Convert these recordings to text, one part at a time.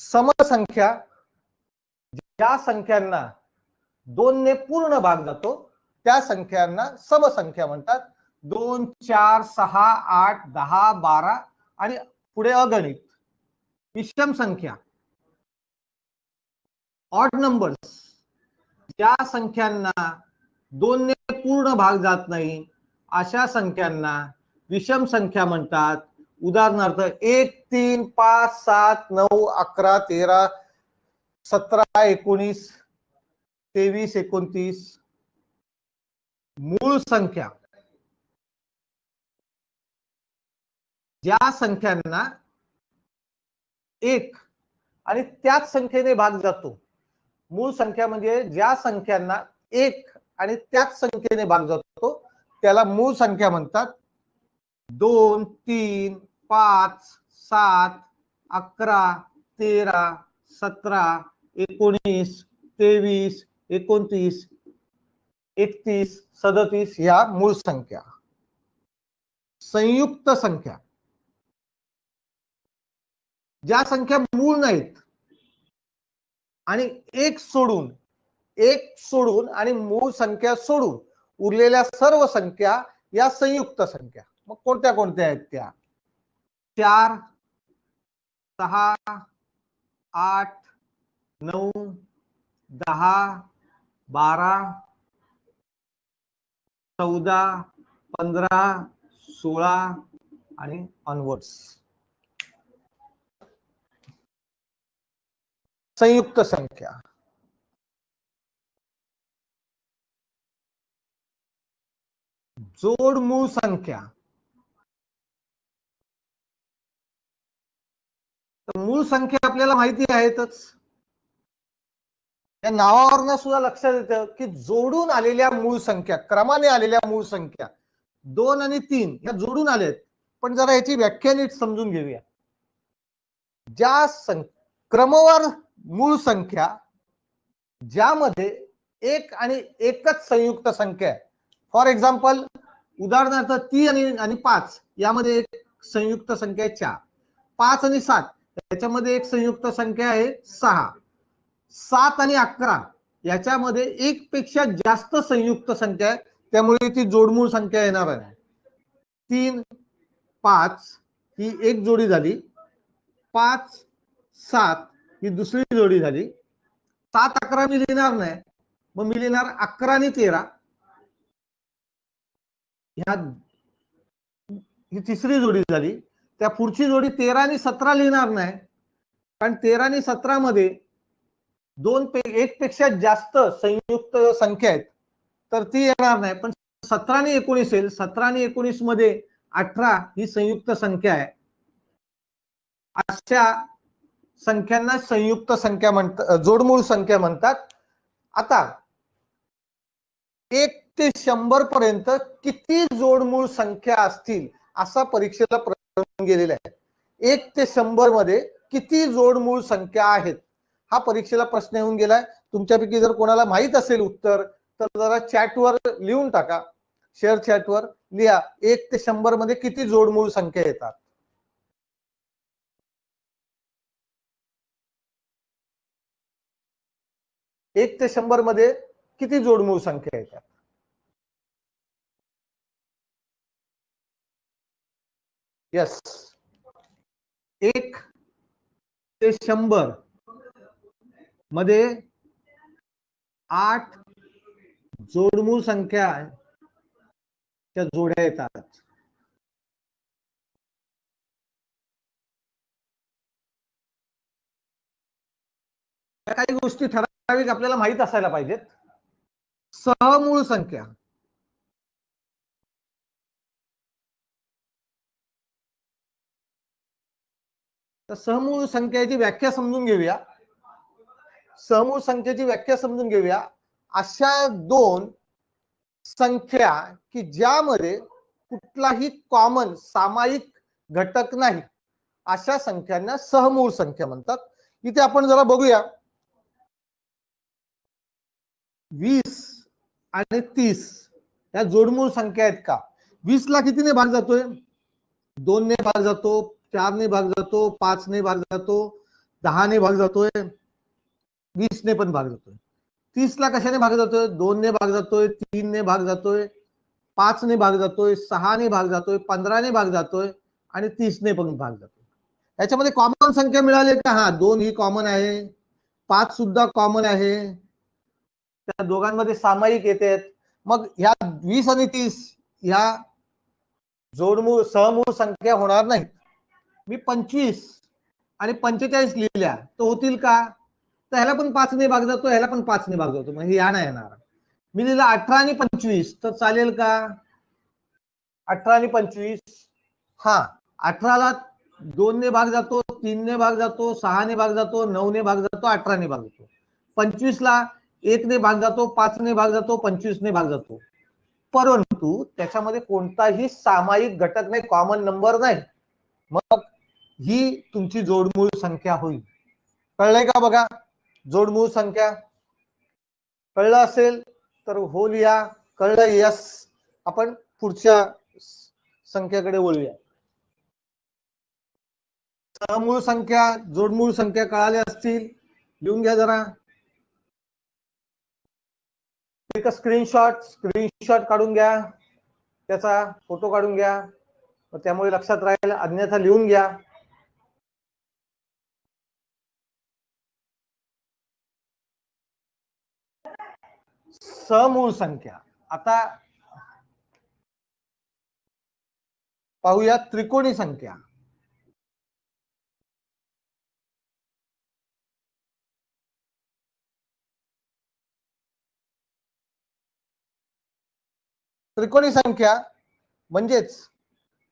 समसंख्या ज्या संख्यांना 2 ने पूर्ण भाग जातो त्या संख्यांना समसंख्या म्हणतात. 2, 4, 6, 8, 10, 12 आणि पुढे अगणित. विषम संख्या ऑड नंबर्स ज्या संख्यांना 2 ने पूर्ण भाग जात नाही अशा संख्यांना विषम संख्या म्हणतात. उदाहरणार्थ 1, 3, 5, 7, 9, 11, 13, 17, 19, 23, 29. मूळ संख्या ज्या संख्यांना 1 आणि त्याच संख्येने भाग जातो. मूळ संख्या म्हणजे ज्या संख्यांना 1 आणि त्याच संख्येने भाग जातो त्याला मूळ संख्या म्हणतात. 2, 3, 5, 7, 11, 13, 17, 19, 23, 29, 31, 37 या मूळ संख्या. संयुक्त संख्या ज्या संख्या मूळ नाहीत आणि एक सोडून आणि मूळ संख्या सोडून उरलेल्या सर्व संख्या या संयुक्त संख्या. मग कोणत्या कोणत्या आहेत त्या? 4, 6, 8, 9, 10, 12, 14, 15, 16 आणि ऑनवर्ड्स. संयुक्त संख्या जोड मूळ संख्या. तर मूळ संख्या आपल्याला माहिती आहेतच. या नावावरून सुद्धा लक्षात येतं की जोडून आलेल्या मूळ संख्या, क्रमाने आलेल्या मूळ संख्या 2 आणि 3 या जोडून आलेत. पण जरा याची व्याख्या नीट समजून घेऊया. ज्या क्रमवार मूळ संख्या ज्यामध्ये 1 आणि एकच संयुक्त संख्या आहे. फॉर एक्झाम्पल उदाहरणार्थ 3 आणि 5 यामध्ये एक संयुक्त संख्या आहे 4. 5 आणि 7 याच्यामध्ये एक संयुक्त संख्या आहे 6. 7 आणि 11 याच्यामध्ये एक पेक्षा जास्त संयुक्त संख्या आहे, त्यामुळे ती जोडमूळ संख्या येणार आहे. 3, 5 ही एक जोडी झाली. 5, 7 ही दुसरी जोडी झाली. 7, 11 मी लिहिणार नाही, मग मी लिहिणार 11 आणि 13. ही तिसरी जोडी झाली. त्या पुढची जोडी 13 आणि 17 लिहिणार नाही, कारण 13 आणि 17 मध्ये एक पेक्षा जास्त संयुक्त संख्या आहेत, तर ती येणार नाही. पण 17 आणि 19 येईल. 17 आणि 19 मध्ये 18 ही संयुक्त संख्या आहे. अशा संख्यांना संयुक्त संख्या म्हणतात, जोडमूळ संख्या म्हणतात. आता 1 ते 100 पर्यंत किती जोडमूळ संख्या असतील असा परीक्षेला प्रश्न गेलेला आहे. 1 ते 100 मध्ये किती जोडमूळ संख्या आहेत हा परीक्षेला प्रश्न येऊन गेलाय. तुमच्यापैकी जर कोणाला माहित असेल उत्तर तर जरा चॅटवर लिहून टाका. शेअर चॅटवर लिहा 1 ते 100 मध्ये किती जोडमूळ संख्या येतात. एक ते 100 मध्ये किती जोडमूळ संख्या येतात? यस, 1 ते 100 मध्ये 8 जोडमूळ संख्या त्या जोड्या येतात. काही गोष्टी ठराविक आपल्याला माहित असायला पाहिजेत. सहमूळ संख्या तर सहमूळ संख्येची व्याख्या समजून घेऊया. सहमूळ संख्येची व्याख्या समजून घेऊया. अशा 2 संख्या की ज्यामध्ये कुठलाही कॉमन सामायिक घटक नाही अशा संख्यांना सहमूळ संख्या म्हणतात. इथे आपण जरा बघूया. 20 आणि 30 या जोडमूळ संख्या आहेत का? 20 ला कितीने भाग जातोय? 2 ने भाग जातो, 4 ने भाग जातो, 5 ने भाग जातो, 10 ने भाग जातोय, 20 ने पण भाग जातोय. 30 ला कशाने भाग जातोय? 2 ने भाग जातोय, 3 ने भाग जातोय, 5 ने भाग जातोय, 6 ने भाग जातोय, 15 ने भाग जातोय आणि 30 ने पण भाग जातोय. याच्यामध्ये कॉमन संख्या मिळाली का? हा, 2 ही कॉमन आहे, 5 सुद्धा कॉमन आहे, त्या दोघांमध्ये सामायिक येते. मग ह्या 20 आणि 30 ह्या जोडमूळ सहमूळ संख्या होणार नाही. मी 25 आणि 45 लिहिल्या तर होतील का? तर ह्याला पण 5 ने भाग जातो, ह्याला पण 5 ने भाग जातो, म्हणजे या नाही येणार. मी लिहिला 18 आणि 25 तर चालेल का? 18 आणि 25, हा, 18 ला 2 ने भाग जातो, 3 ने भाग जातो, 6 ने भाग जातो, 9 ने भाग जातो, 18 ने भाग जातो. 25 ला 1 ने भाग जातो, 5 ने भाग जातो, 25 ने भाग जातो. परंतु त्याच्यामध्ये कोणताही सामायिक घटक नाही, कॉमन नंबर नाही. मग ही तुमची जोडमूळ संख्या होईल. कळलंय का? बघा, जोडमूळ संख्या कळलं असेल तर हो लिहा. कळलं? यस. आपण पुढच्या संख्याकडे वळूया. सहमूळ संख्या, जोडमूळ संख्या कळाल्या असतील, लिहून घ्या जरा. एक स्क्रीनशॉट काढून घ्या, त्याचा फोटो काढून घ्या, त्यामुळे लक्षात राहील, अन्यथा लिहून घ्या. समूळ संख्या. आता पाहूया त्रिकोणी संख्या. त्रिकोणी संख्या म्हणजेच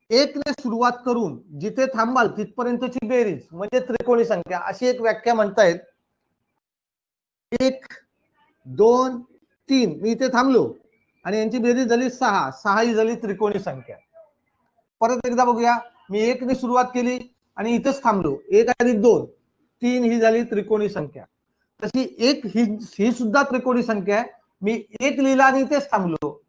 1 ने सुरुवात करून जिथे थांबाल तिथपर्यंतची बेरीज म्हणजे त्रिकोणी संख्या, अशी एक व्याख्या म्हणता येईल. 1, 2, 3 मी इथे थांबलो आणि यांची बेरीज झाली 6. 6 ही झाली त्रिकोणी संख्या. परत एकदा बघूया. मी 1 ने सुरुवात केली आणि इथेच थांबलो. 1 अधिक 2, 3 ही झाली त्रिकोणी संख्या. तशी 1 ही सुद्धा त्रिकोणी संख्या आहे. मी 1 लिहिला आणि इथेच थांबलो,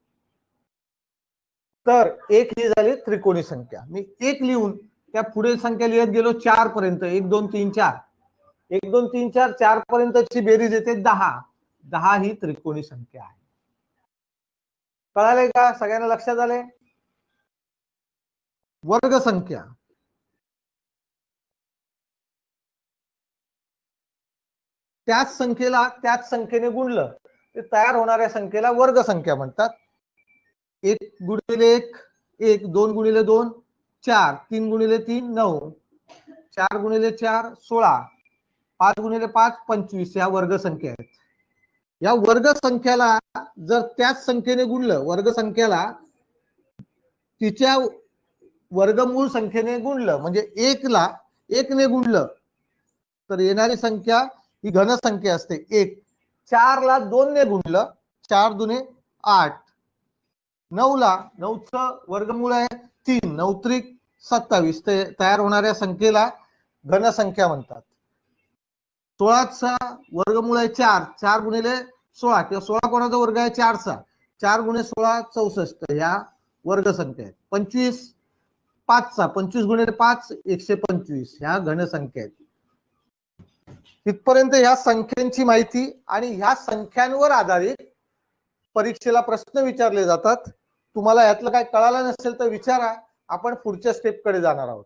तर 1 ही झाली त्रिकोणी संख्या. मी 1 लिहून त्या पुढे संख्या लिहत गेलो 4 पर्यंत. 1 2 3 4, 1 2 3 4, 4 पर्यंतची बेरीज येते 10. 10 ही त्रिकोणी संख्या आहे. कळाले का? सगळ्यांना लक्षात आले? वर्ग संख्या. त्याच संख्येला त्याच संख्येने गुणलं ते तयार होणाऱ्या संख्येला वर्ग संख्या म्हणतात. 1 गुणिले 1 1, 2 गुणिले 2 4, 3 गुणिले 3 9, 4 गुणिले 4 16, 5 गुणिले 5 25 या वर्ग संख्या आहेत. या वर्ग संख्याला जर त्याच संख्येने गुणलं, वर्ग संख्याला तिच्या वर्गमूळ संख्येने गुणलं, म्हणजे 1 ला 1 ने गुणलं तर येणारी संख्या ही घन संख्या असते 1. 4 ला 2 ने गुणलं, 4 दुने 8. 9 ला 9चं वर्गमूळ आहे 3, 9 त्रिक 27. तयार होणाऱ्या संख्येला घन संख्या म्हणतात. 16चा वर्गमूळ आहे 4, 4 गुणिले 16 किंवा 16 कोणाचा वर्ग आहे 4चा, 4 गुणिले 16 64 ह्या वर्ग संख्या आहेत. 25 5चा, 25 गुणिले 5 125 ह्या घन संख्या आहेत. इथपर्यंत ह्या संख्यांची माहिती आणि ह्या संख्यांवर आधारित परीक्षेला प्रश्न विचारले जातात. तुम्हाला यातलं काय कळालं नसेल तर विचारा, आपण पुढच्या स्टेपकडे जाणार आहोत.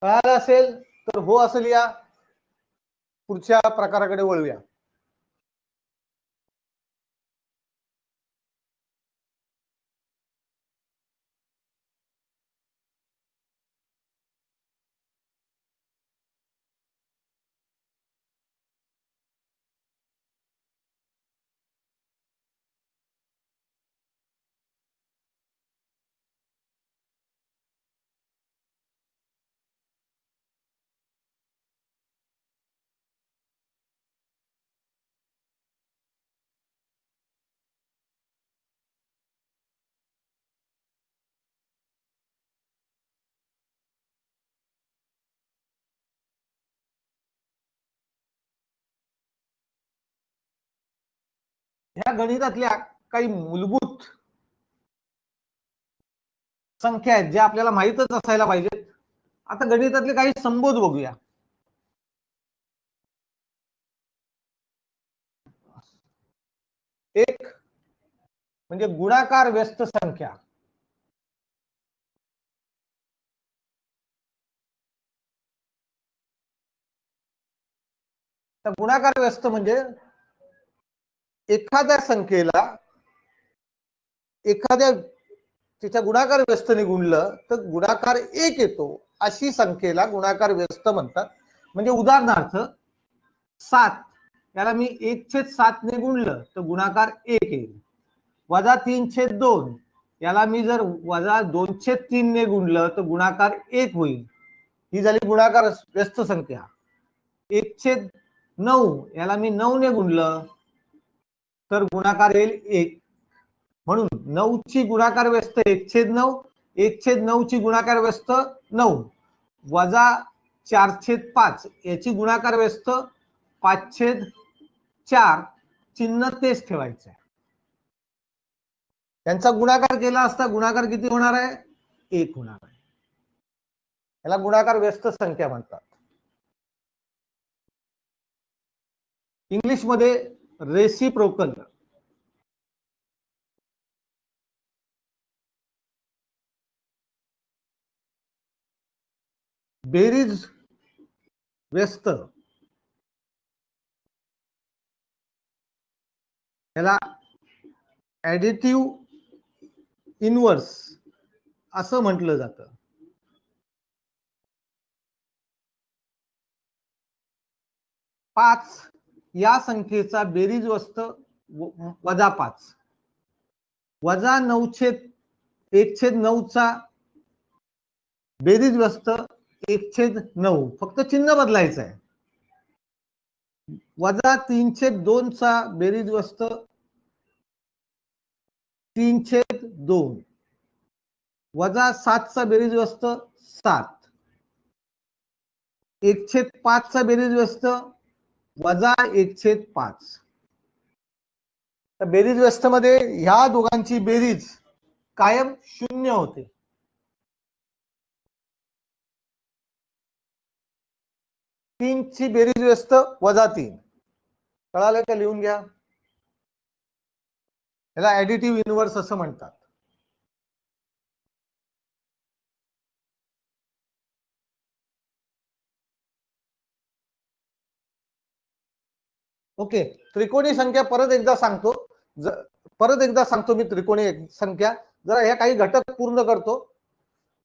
कळालं असेल तर हो असं लिहा. पुढच्या प्रकाराकडे वळूया. ह्या गणितातल्या काही मूलभूत संख्या आहेत ज्या आपल्याला माहितच असायला पाहिजेत. आता गणितातले काही संबोध बघूया. एक म्हणजे गुणाकार व्यस्त संख्या. तर गुणाकार व्यस्त म्हणजे एखाद्या संख्येला एखाद्या तिच्या गुणाकार व्यस्तने गुणलं तर गुणाकार 1 येतो, अशी संख्येला गुणाकार व्यस्त म्हणतात. म्हणजे उदाहरणार्थ 7 याला मी 1/7 ने गुणलं तर गुणाकार 1 येईल. -3/2 याला मी जर -2/3 ने गुणलं तर गुणाकार 1 होईल. ही झाली गुणाकार व्यस्त संख्या. 1/9 याला मी 9 ने गुणलं तर गुणाकार येईल 1. म्हणून 9 ची गुणाकार व्यस्त 1/9, 1/9 ची गुणाकार व्यस्त 9, -4/5 याची गुणाकार व्यस्त 5/4. चिन्ह तेच ठेवायचं आहे. त्यांचा गुणाकार केला असता गुणाकार किती होणार आहे? 1 होणार आहे. याला गुणाकार व्यस्त संख्या म्हणतात. इंग्लिश मध्ये रेसिप्रोकल. बेरीज व्यस्त याला ऍडिटिव्ह इनवर्स असं म्हटलं जातं. पाच या संख्येचा बेरीज व्यस्त -5, -1/9 चा बेरीज व्यस्त 1/9, फक्त चिन्ह बदलायचं आहे. -3/2 चा बेरीज व्यस्त 3/2, -7 चा बेरीज व्यस्त 7, 1/5 चा बेरीज व्यस्त -1/5. तर बेरीज व्यस्त मध्ये ह्या दोघांची बेरीज कायम 0 होते. 3 ची बेरीज व्यस्त -3. कळालं का? लिहून घ्या. याला ऍडिटिव्ह इनवर्स असं म्हणतात. ओके. त्रिकोणी संख्या परत एकदा सांगतो मी. त्रिकोणी संख्या जरा ह्या काही घटक पूर्ण करतो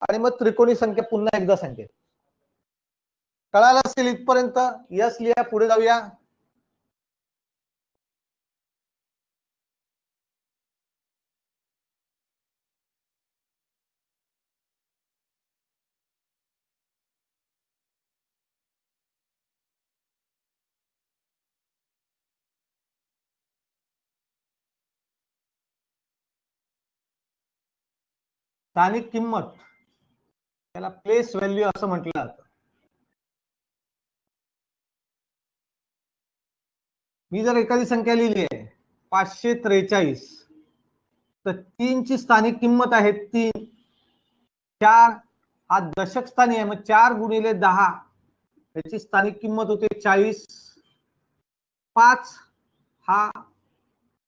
आणि मग त्रिकोणी संख्या पुन्हा एकदा सांगेल. कळालं असेल इथपर्यंत? यस लिहा, पुढे जाऊया. स्थानिक किंमत त्याला प्लेस व्हॅल्यू असं म्हटलं जातं. मी जर एखादी संख्या लिहिली आहे 543, तर 3 ची स्थानिक किंमत आहे 3. 4 हा दशक स्थानी आहे, मग 4 गुणिले 10 त्याची स्थानिक किंमत होते 40. 5 हा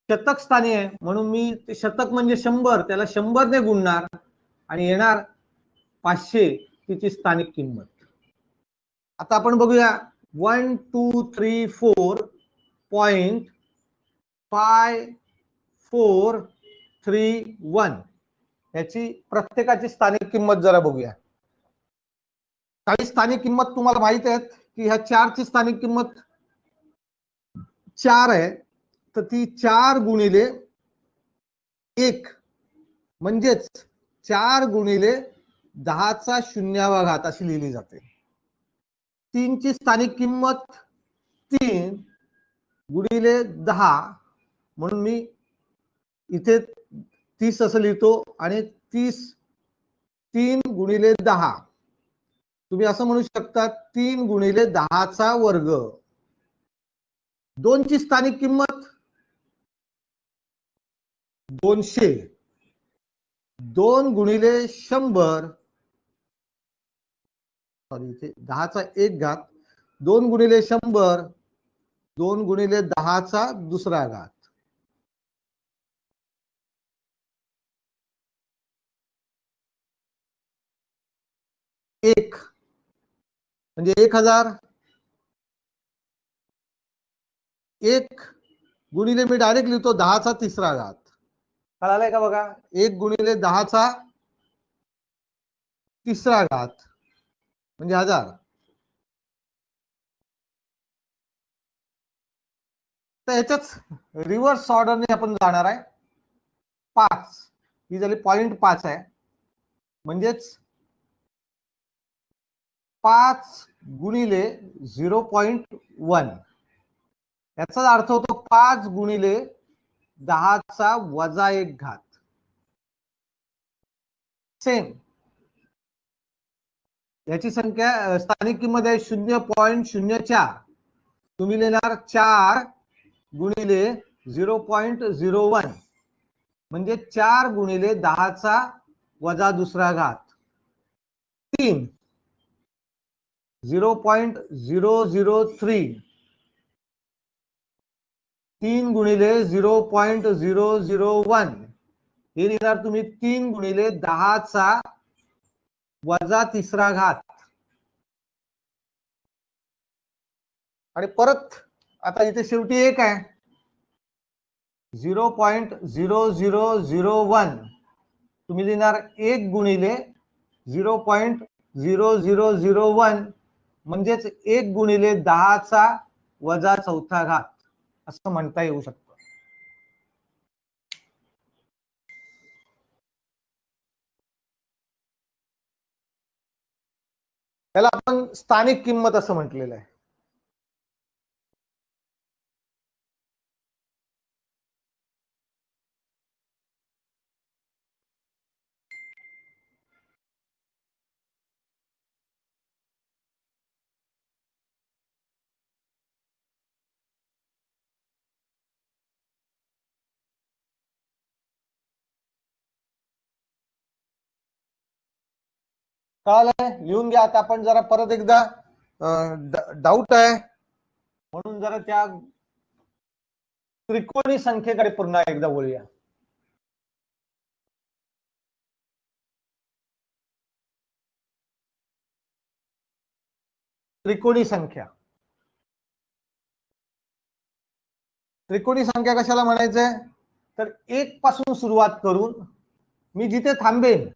शतक स्थानी आहे, म्हणून मी ते शतक म्हणजे 100, त्याला 100 ने गुणणार आणि येणार 500 तिची स्थानिक किंमत. आता आपण बघूया 1 2 3 4.5431 याची प्रत्येकाची स्थानिक किंमत जरा बघूया. काही स्थानिक किंमत तुम्हाला माहित आहेत की ह्या 4 ची स्थानिक किंमत 4 आहे, तर ती 4 गुणिले 1 म्हणजेच 4 गुणिले 10⁻⁴ अशी लिहिली जाते. 3 ची स्थानिक किंमत 3 गुणिले 10, म्हणून मी इथे 30 असं लिहितो आणि 3 गुणिले 10. तुम्ही असं म्हणू शकता 3 गुणिले 10⁻². 2 ची स्थानिक किंमत 200 2 गुणिले 100 सॉरी इथे 10चा 1 घात 2 गुणिले 100 2 गुणिले 10चा 2रा घात एक म्हणजे 1000 1 गुणिले मी डायरेक्ट लिहितो 10चा 3रा घात कळालंय का बघा 1 गुणिले 10चा 3रा घात म्हणजे 1000 तर याच्याच रिव्हर्स ऑर्डरने आपण जाणार आहे 5 ही झाली 0.5 आहे म्हणजेच 5 गुणिले 0.1 याचा अर्थ होतो 5 गुणिले 10चा वजा 1 घात सेम याची संख्या स्थानिक किंमत आहे 0.04 तुम्ही लिहिणार 4 गुणिले 0.01 म्हणजे 4 गुणिले 10चा वजा 2रा घात 3 0.003 3 गुणिले 0.001 हे लिहिणार तुम्ही 3 गुणिले 10चा वजा 3रा घात आणि परत आता इथे शेवटी 1 आहे 0.0001 तुम्ही लिहिणार 1 गुणिले 0.0001 म्हणजेच 1 गुणिले 10चा वजा 4था घात असं म्हणता येऊ शकतं त्याला आपण स्थानिक किंमत असं म्हटलेलं आहे कळालंय लिहून घ्या आता आपण जरा परत एकदा डाऊट आहे म्हणून जरा त्या त्रिकोणी संख्येकडे पुन्हा एकदा बोलूया त्रिकोणी संख्या त्रिकोणी संख्या कशाला म्हणायचंय तर 1 पासून सुरुवात करून मी जिथे थांबेन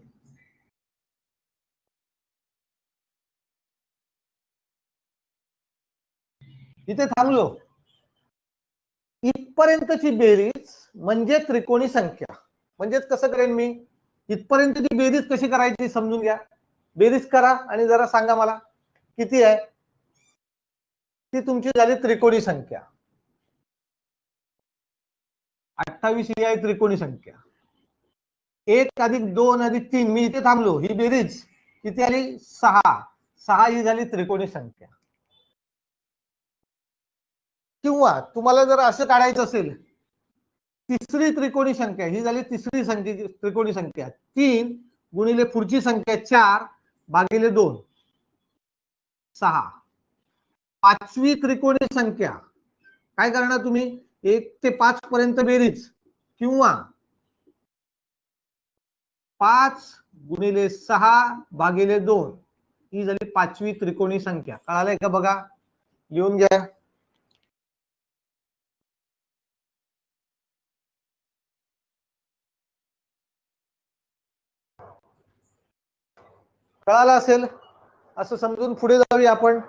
इथे थांबलो इथपर्यंतची बेरीज म्हणजे त्रिकोणी संख्या म्हणजेच कसं करेन मी इथपर्यंतची बेरीज कशी करायची समजून घ्या बेरीज करा आणि जरा सांगा मला किती आहे ती तुमची झाली त्रिकोणी संख्या 28 ही आहे त्रिकोणी संख्या 1 अधिक 2 अधिक 3 मी इथे थांबलो ही बेरीज किती आली 6 ही झाली त्रिकोणी संख्या किंवा तुम्हाला जर असं काढायचं असेल तिसरी त्रिकोणी संख्या ही झाली तिसरी संख्या त्रिकोणी संख्या 3 गुणिले पुढची संख्या 4 भागिले 2 6 पाचवी त्रिकोणी संख्या काय करणार तुम्ही 1 ते 5 पर्यंत बेरीज किंवा 5 गुणिले 6 भागिले 2 ही झाली पाचवी त्रिकोणी संख्या कळालंय का बघा लिहून घ्या कळालं असेल असं समजून पुढे जाऊया आपण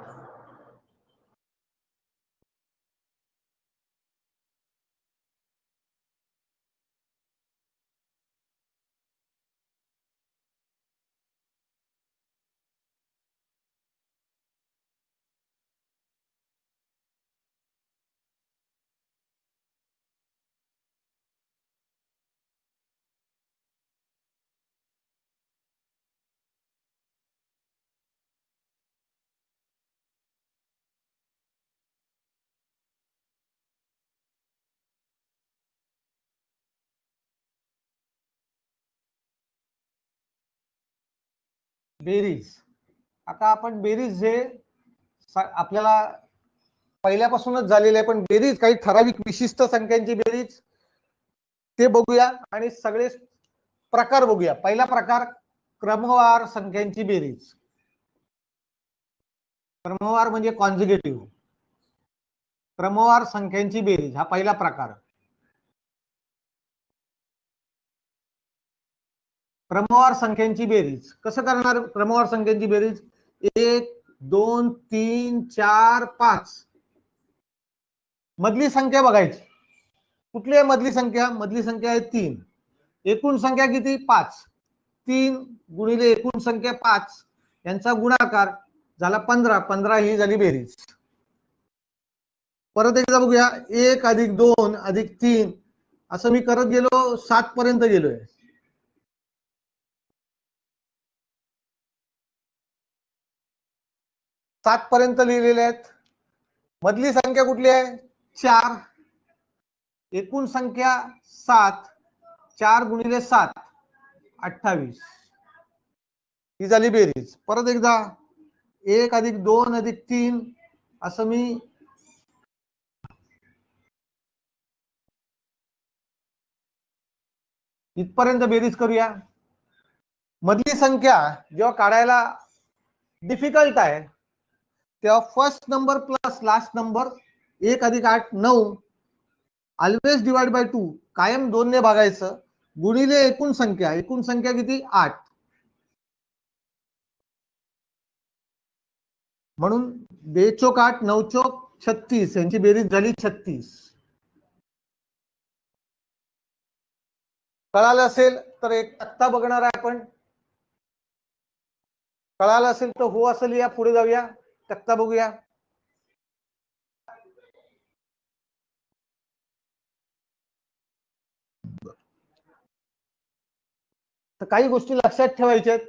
बेरीज. आता आपण बेरीज हे आपल्याला पहिल्यापासूनच झालेले आहे, पण बेरीज काही ठराविक विशिष्ट संख्यांची बेरीज ते बघूया आणि सगळे प्रकार बघूया. पहिला प्रकार क्रमवार संख्यांची बेरीज. क्रमवार म्हणजे कॉन्झिक्युटिव्ह. क्रमवार संख्यांची बेरीज हा पहिला प्रकार. क्रमवार संख्यांची बेरीज कसं करणार? क्रमवार संख्यांची बेरीज 1 2 3 4 5 मधली संख्या बघायची. कुठली आहे मधली संख्या? मधली संख्या आहे 3. एकूण संख्या किती? 5. 3 गुणिले एकूण संख्या 5 यांचा गुणाकार झाला 15. 15 ही झाली बेरीज. परत एकदा बघूया. 1 + 2 + 3 असं मी करत गेलो 7 पर्यंत गेलोय. 7 पर्यंत लिहिलेले आहेत. मधली संख्या कुठली आहे? 4. एकूण संख्या 7. 4 गुणिले 7 28 ही झाली बेरीज. परत एकदा 1 + 2 + 3 असं मी इथपर्यंत बेरीज करूया. मधली संख्या जेव्हा काढायला डिफिकल्ट आहे तेव्हा first number plus last number 1 + 8 9 always divide by 2 कायम 2 ने भागायचं गुणिले एकूण संख्या. एकूण संख्या किती? 8. म्हणून 2 चोक 8 9 चोक 36 यांची बेरीज झाली 36. कळालं असेल तर एक तक्ता बघणार आहे आपण. कळालं असेल तर हो असं लिहा. पुढे जाऊया. तक्ता बघूया. तर काही गोष्टी लक्षात ठेवायच्या आहेत.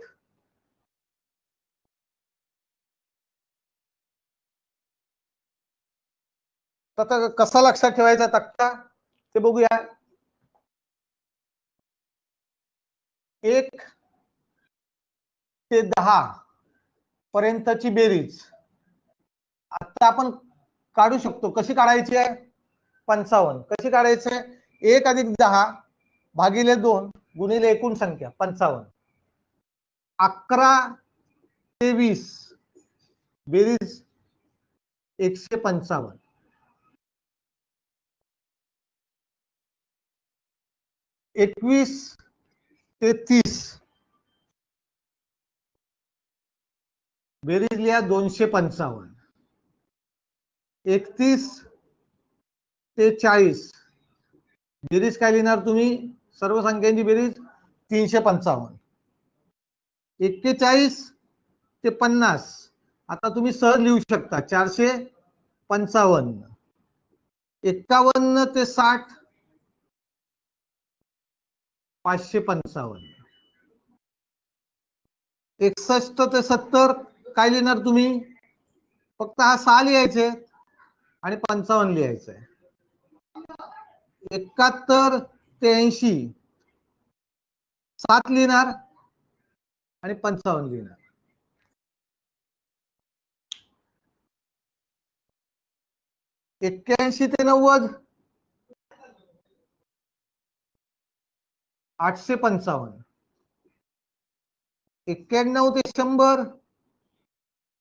तर कसा लक्षात ठेवायचा तक्ता ते बघूया. 1 ते 10 पर्यंतची बेरीज आता आपण काढू शकतो. कशी काढायची आहे? 55. कशी काढायची आहे? 1 + 10 भागिले 2 गुणिले एकूण संख्या 55. 11 ते 20 बेरीज 155. 21 ते 30 बेरीज लिहा 255. 31 ते 40 बेरीज काय लिहिणार तुम्ही? सर्व संख्यांची बेरीज 355. 41 ते 50 आता तुम्ही सहज लिहू शकता 455. 51 ते 60 555. 61 ते 70 काय लिहिणार तुम्ही? फक्त हा 6 लिहायचे आणि 55 लिहायचंय. 71 ते 80 7 लिहिणार आणि 55 लिहिणार. 81 ते 90 855. 91 ते 100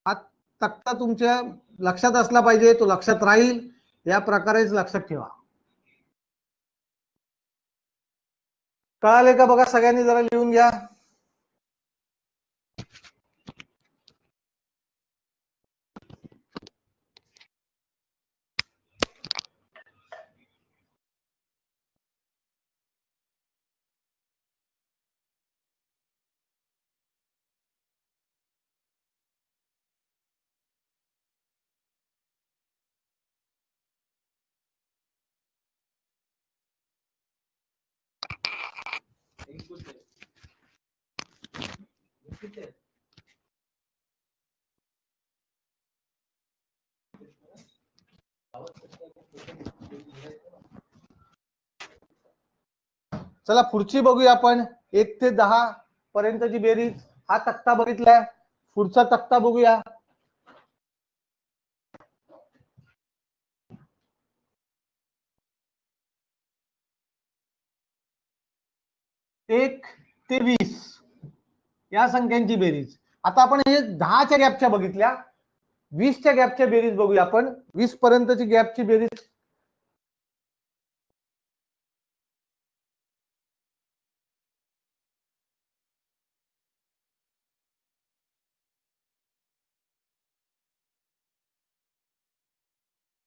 हा तक्ता तुमच्या लक्षात असला पाहिजे. तो लक्षात राहील या प्रकारेच लक्षात ठेवा. कळाले का? बघा सगळ्यांनी जरा लिहून घ्या. चला पुढची बघूया आपण. 1 ते 10 पर्यंतची बेरीज हा तक्ता बघितलाय. पुढचा तक्ता बघूया. एक ते 20 या संख्यांची बेरीज. आता आपण हे 10च्या गॅपच्या बघितल्या, 20च्या गॅपच्या बेरीज बघूया आपण. 20 पर्यंतची गॅपची बेरीज.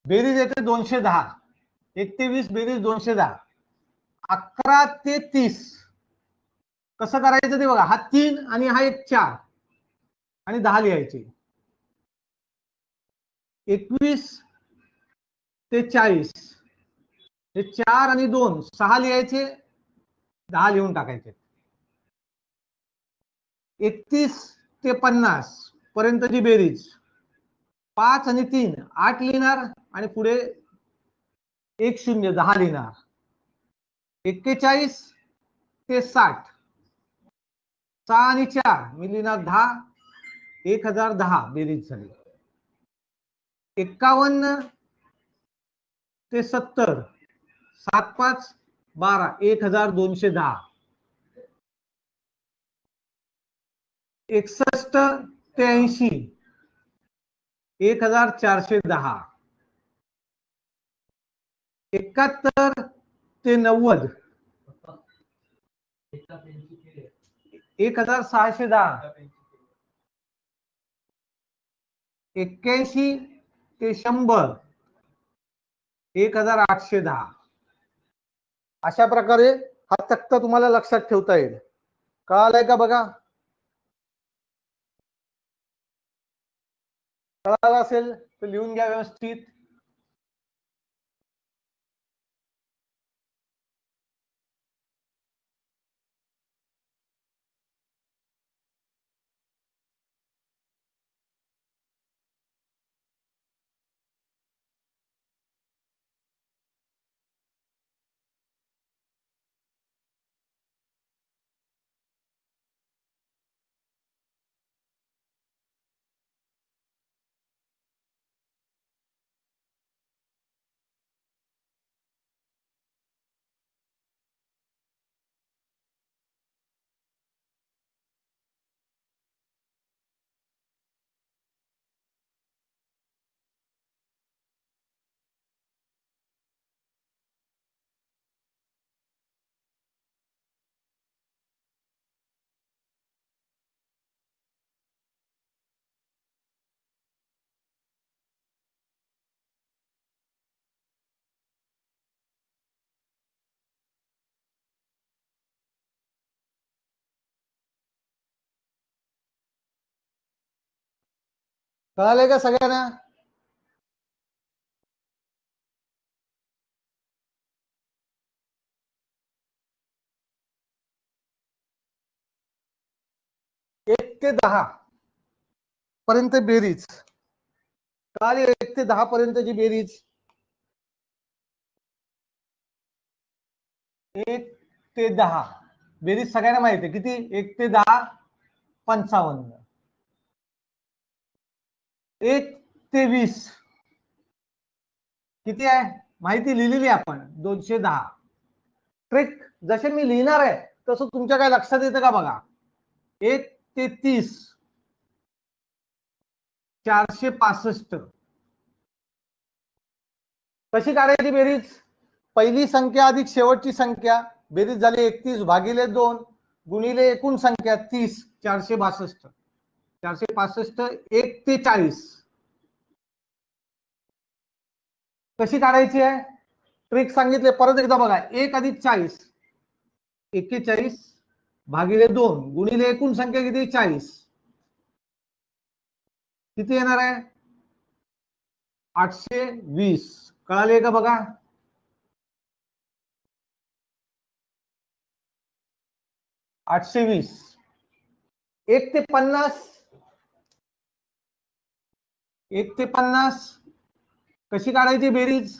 बेरीज येते 210. 1 ते 20 बेरीज 210. 11 ते 30 कसं करायचं ते बघा. हा 3 आणि हा एक 4 आणि 10 लिहायचे. 21 ते 40 हे 4 आणि 2 6 लिहायचे, 10 लिहून टाकायचे. 31 ते 50 पर्यंतची बेरीज 5 आणि 3 8 लिहिणार आणि पुढे 1 0 10 लिहिणार. 41 ते 60 6 आणि 4 मी लिहिणार 10 1010 बेरीज झाली. 51 ते 70 7 5 12 1210. 61 ते 80 1410. 71 ते 90 1610. 81 ते 100 1810. अशा प्रकारे हा तक्ता तुम्हाला लक्षात ठेवता येईल. कळालंय का बघा? कळालं असेल तर लिहून घ्या व्यवस्थित. कळालंय का सगळ्यांना? एक ते 10 पर्यंत बेरीज. कळाली? 1 ते 10 पर्यंतची बेरीज. 1 ते 10 बेरीज सगळ्यांना माहिती आहे. किती? 1 ते 10 55. 1 ते 20 किती आहे माहिती लिहिलेली आपण 210. ट्रिक जसे मी लिहिणार आहे तसं तुमच्या काय लक्षात येतं का बघा. 1 ते 30 465. कशी काढायची बेरीज? पहिली संख्या अधिक शेवटची संख्या बेरीज झाली 31 भागिले 2 गुणिले एकूण संख्या 30 462. 465 1 ते 40. कशी काढायची आहे? ट्रिक सांगितले परत एकदा बघा. 1 अधिक 40 41 भागिले 2 गुणिले एकूण संख्या किती 40. किती येणार आहे? 820. कळाले का बघा? आठशे 1 ते 50. 1 ते 50 कशी काढायची बेरीज?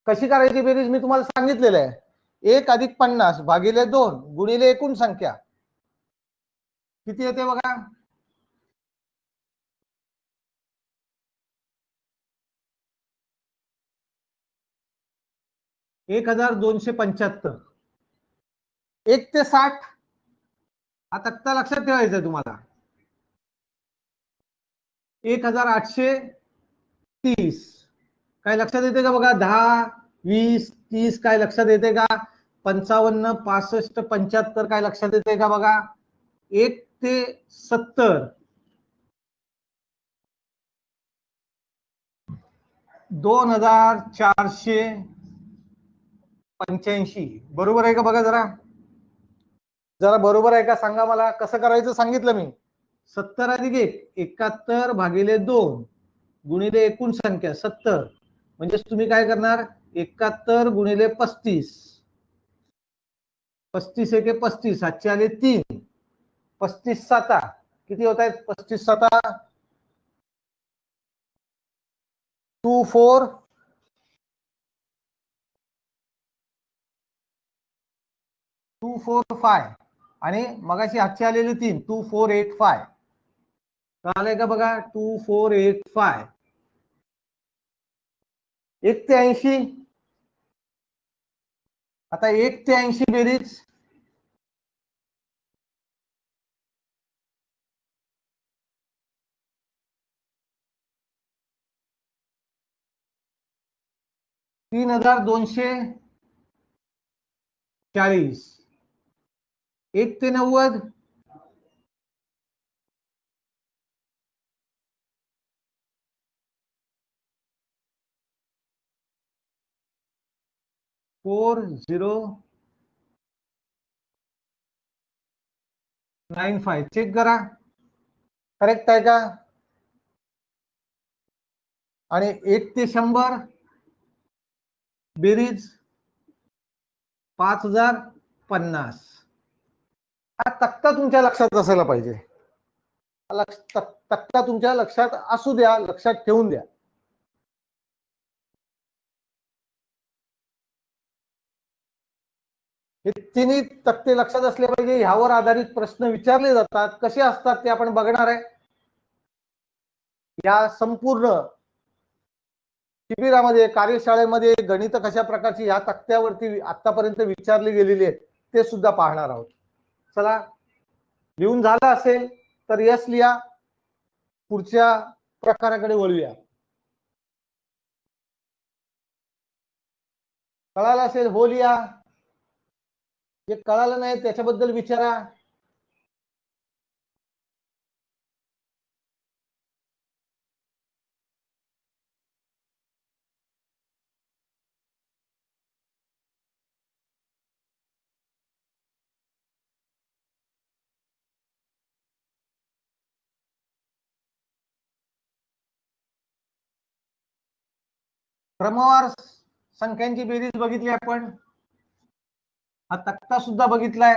कशी करायची बेरीज मी तुम्हाला सांगितलेलं आहे. 1 अधिक 50 भागिले 2 गुणिले एकूण संख्या किती येते बघा? 1275. 1 ते 60 हा तक्ता लक्षात ठेवायचा तुम्हाला. 1830 काय लक्षात येते का बघा? 10, 20, 30 काय लक्षात येते का? 55, 65, 75 काय लक्षात येते का बघा? 1 ते 70 2485 बरोबर आहे का बघा? जरा जरा बरोबर आहे का सांगा मला. कसं करायचं सांगितलं मी. 70 अधिक 1 71 भागिले 2 गुणिले एकूण संख्या 70 म्हणजे तुम्ही काय करणार? 71 गुणिले 35 35 एके 35 7 आले 3 35 7 किती होत आहेत? 35 7 24 245 आणि मगाशी हातचे आलेले 3 2485 कळालंय का बघा? 2485 1 ते 80 आता 1 ते 80 बेरीज 3240 1 ते 90 4095 चेक करा करेक्ट आहे का? आणि 1 ते 100 बेरीज 5050 हा तक्ता तुमच्या लक्षात असायला पाहिजे. तक्ता तुमच्या लक्षात असू द्या, लक्षात ठेवून द्या. हे तिन्ही तक्ते लक्षात असले पाहिजे. ह्यावर आधारित प्रश्न विचारले जातात. कसे असतात ते आपण बघणार आहे. या संपूर्ण शिबिरामध्ये कार्यशाळेमध्ये गणित कशा प्रकारची या तक्त्यावरती आतापर्यंत विचारली गेलेली आहेत ते सुद्धा पाहणार आहोत. चला लिहून झालं असेल तर यस लिहा. पुढच्या प्रकाराकडे वळूया. कळालं असेल हो लिहा. जे कळालं नाही त्याच्याबद्दल विचारा. क्रमवार संख्यांची बेरीज बघितली आपण. हा तक्ता सुद्धा बघितलाय.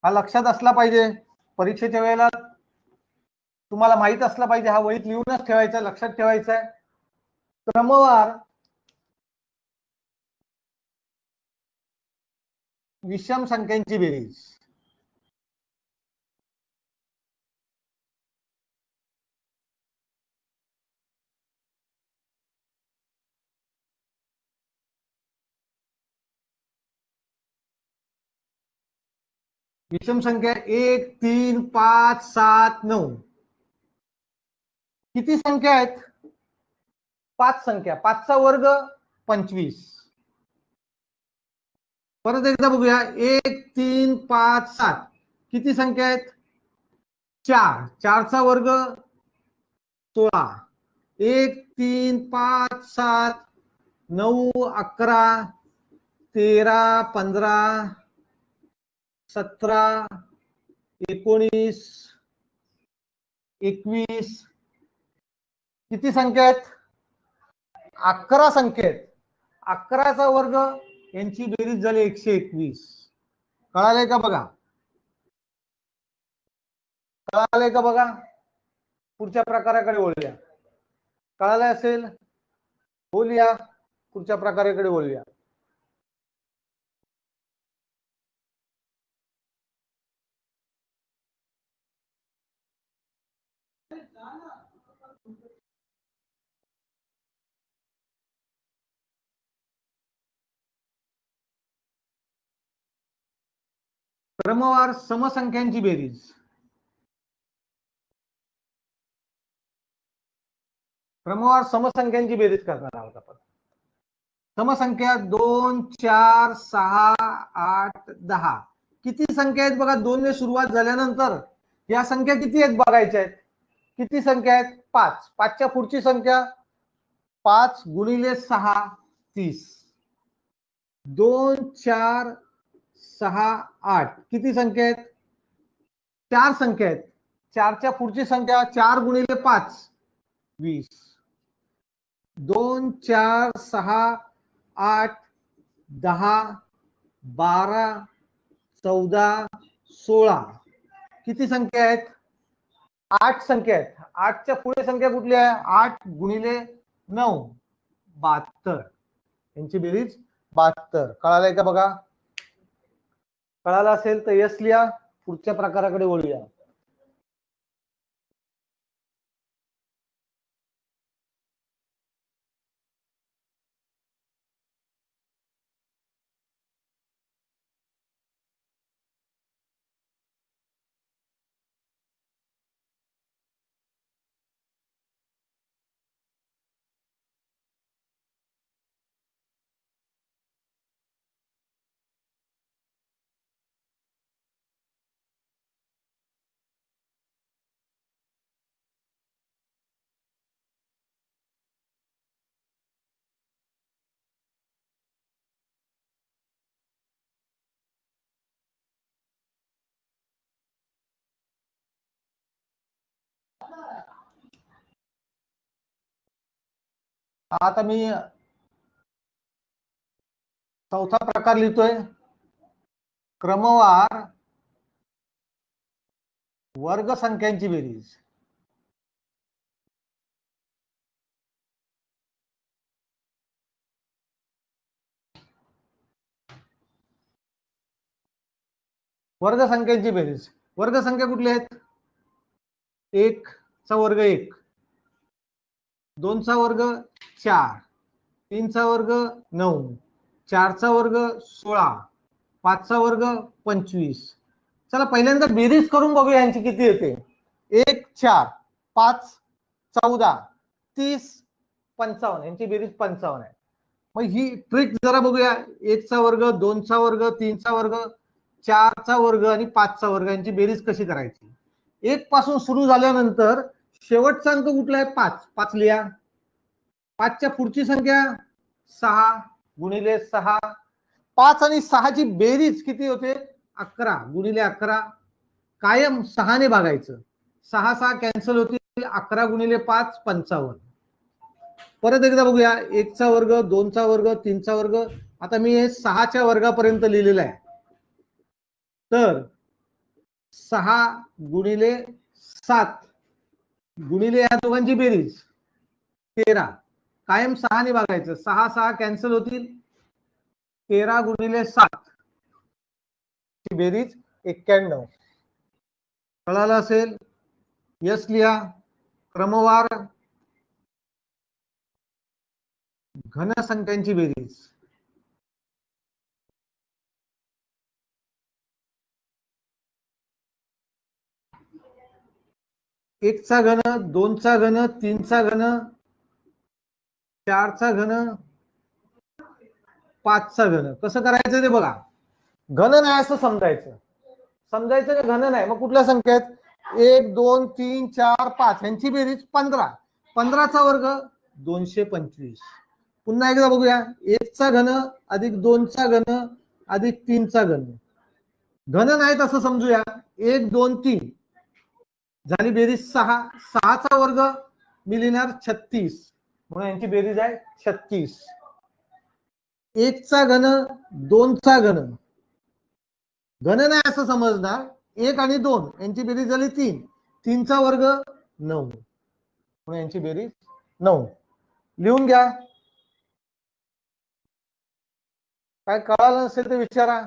हा लक्षात असला पाहिजे. परीक्षेच्या वेळेला तुम्हाला माहित असला पाहिजे. हा वहीत लिहूनच ठेवायचा, लक्षात ठेवायचा आहे. क्रमवार विषम संख्यांची बेरीज विषम संख्या 1 3 5 7 9 किती संख्या आहेत? 5 संख्या. 5 चा वर्ग 25. परत एकदा बघूया. 1 3 5 7 किती संख्या आहेत? 4. 4 चा वर्ग 16. 1 3 5 7 9 11 13 15 17 19 21 किती संख्या आहेत? 11 संख्या आहेत. 11चा वर्ग यांची बेरीज झाली 121. कळालंय का बघा? कळालंय का बघा? पुढच्या प्रकाराकडे वळूया. कळालंय असेल हो लिहा. पुढच्या प्रकाराकडे वळूया. क्रमवार समसंख्यांची बेरीज. क्रमवार समसंख्यांची बेरीज करणार आहोत आपण. समसंख्या 2 4 6 8 10 किती संख्या आहेत बघा. 2 ने सुरुवात झाल्यानंतर या संख्या किती आहेत बघायच्या आहेत. किती संख्या आहेत. 5. 5च्या पुढची संख्या 5 गुणिले 6 30. 2 4 6 8 किती संख्या आहेत. 4 संख्या आहेत. 4च्या पुढची संख्या 4 गुणिले 5 20. 2 4 6 8 10 12 14 16 किती संख्या आहेत. 8 संख्या आहेत. 8च्या पुढे संख्या कुठली आहे. 8 गुणिले 9 72. यांची बेरीज 72. कळालंय का बघा. कळालं असेल तर यस लिहा. पुढच्या प्रकाराकडे वळूया. आता मी चौथा प्रकार लिहितोय. क्रमवार वर्ग संख्यांची बेरीज. वर्ग संख्यांची बेरीज. वर्ग संख्या कुठल्या आहेत. 1 चा वर्ग 1, 2 चा वर्ग 4, 3 चा वर्ग 9, 4 चा वर्ग 16, 5 चा वर्ग 25. चला पहिल्यांदा बेरीज करून बघूया यांची किती येते. 1 4 5 14 30 55. यांची बेरीज 55 आहे. मग ही ट्रिक जरा बघूया. 1 चा वर्ग, 2 चा वर्ग, 3 चा वर्ग, 4 चा वर्ग आणि 5 चा वर्ग यांची बेरीज कशी करायची. 1 पासून सुरू झाल्यानंतर शेवटचा अंक कुठला आहे. 5. 5 लिहा. 5च्या पुढची संख्या 6 गुणिले 6. 5 आणि 6 ची बेरीज किती होते. 11 गुणिले 11. कायम 6 ने भागायचं. 6 6 कॅन्सल होतील. 11 गुणिले 5 55. परत एकदा बघूया. 1 चा वर्ग, 2 चा वर्ग, 3 चा वर्ग. आता मी हे 6 च्या वर्गापर्यंत लिहिलेलं आहे. तर 6 गुणिले 7 गुणिले या दोघांची बेरीज 13. कायम 6 ने भागायचं. 6 6 कॅन्सल होतील. 13 गुणिले 7 ची बेरीज 91. कळालं असेल. यस लिहा. क्रमवार घन संख्यांची बेरीज. एक चा घन, 2 चा घन, 3 चा घन, 4 चा घन, 5 चा घन. कसं करायचं ते बघा. घन नाही असं समजायचं. समजायचं की घन नाही. मग कुठल्या संख्या आहेत. 1 2 3 4 5 यांची बेरीज 15. 15 चा वर्ग 225. पुन्हा एकदा बघूया. 1 चा घन अधिक 2 चा घन अधिक 3 चा घन. घन नाहीत असं समजूया. 1 2 3 झाली बेरीज 6. 6 चा वर्ग मी लिहिणार 36. म्हणून यांची बेरीज आहे 36. 1 चा घन 2 चा घन. घन नाही असं समजणार. 1 आणि 2 यांची बेरीज झाली 3. 3 चा वर्ग 9. म्हणून यांची बेरीज 9. लिहून घ्या. काय कळालं नसेल ते विचारा.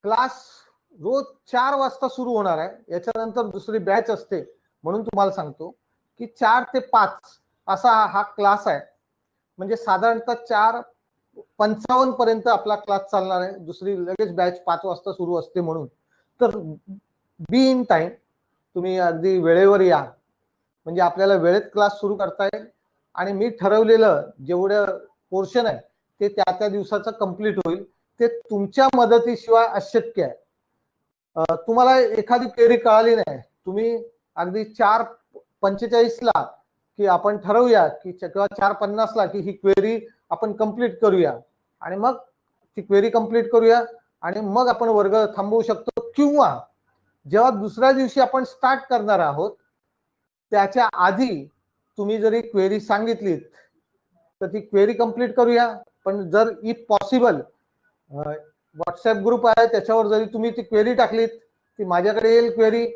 क्लास रोज 4 वाजता सुरू होणार आहे. याच्यानंतर दुसरी बॅच असते, म्हणून तुम्हाला सांगतो की 4 ते 5 असा हा क्लास आहे. म्हणजे साधारणतः 4:55 पर्यंत आपला क्लास चालणार आहे. दुसरी लगेच बॅच 5 वाजता सुरू असते म्हणून. तर बी इन टाइम, तुम्ही अगदी वेळेवर या, म्हणजे आपल्याला वेळेत क्लास सुरू करता येईल. आणि मी ठरवलेलं जेवढं पोर्शन आहे ते त्या दिवसाचं कंप्लीट होईल. ते तुमच्या मदतीशिवाय अशक्य आहे. तुम्हाला एखादी क्वेरी कळाली नाही, तुम्ही अगदी 4:45 ला की आपण ठरवूया की किंवा 4:50 ला की ही क्वेरी आपण कंप्लीट करूया, आणि मग ती क्वेरी कंप्लीट करूया, आणि मग आपण वर्ग थांबवू शकतो. किंवा जेव्हा दुसऱ्या दिवशी आपण स्टार्ट करणार आहोत त्याच्या आधी तुम्ही जरी क्वेरी सांगितलीत तर ती क्वेरी कंप्लीट करूया. पण जर इफ पॉसिबल व्हॉट्सअप ग्रुप आहे त्याच्यावर जरी तुम्ही ती क्वेरी टाकलीत, ती माझ्याकडे येईल क्वेरी,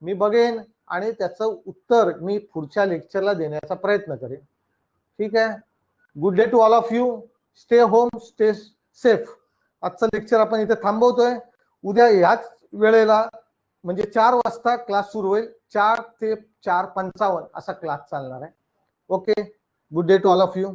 मी बघेन आणि त्याचं उत्तर मी पुढच्या लेक्चरला देण्याचा प्रयत्न करेन. ठीक आहे. Good day to all of you. Stay home, stay safe. आजचं लेक्चर आपण इथे थांबवतोय. उद्या याच वेळेला म्हणजे 4 वाजता क्लास सुरू होईल. 4 ते 4:55 असा क्लास चालणार आहे. Okay. Good day to all of you.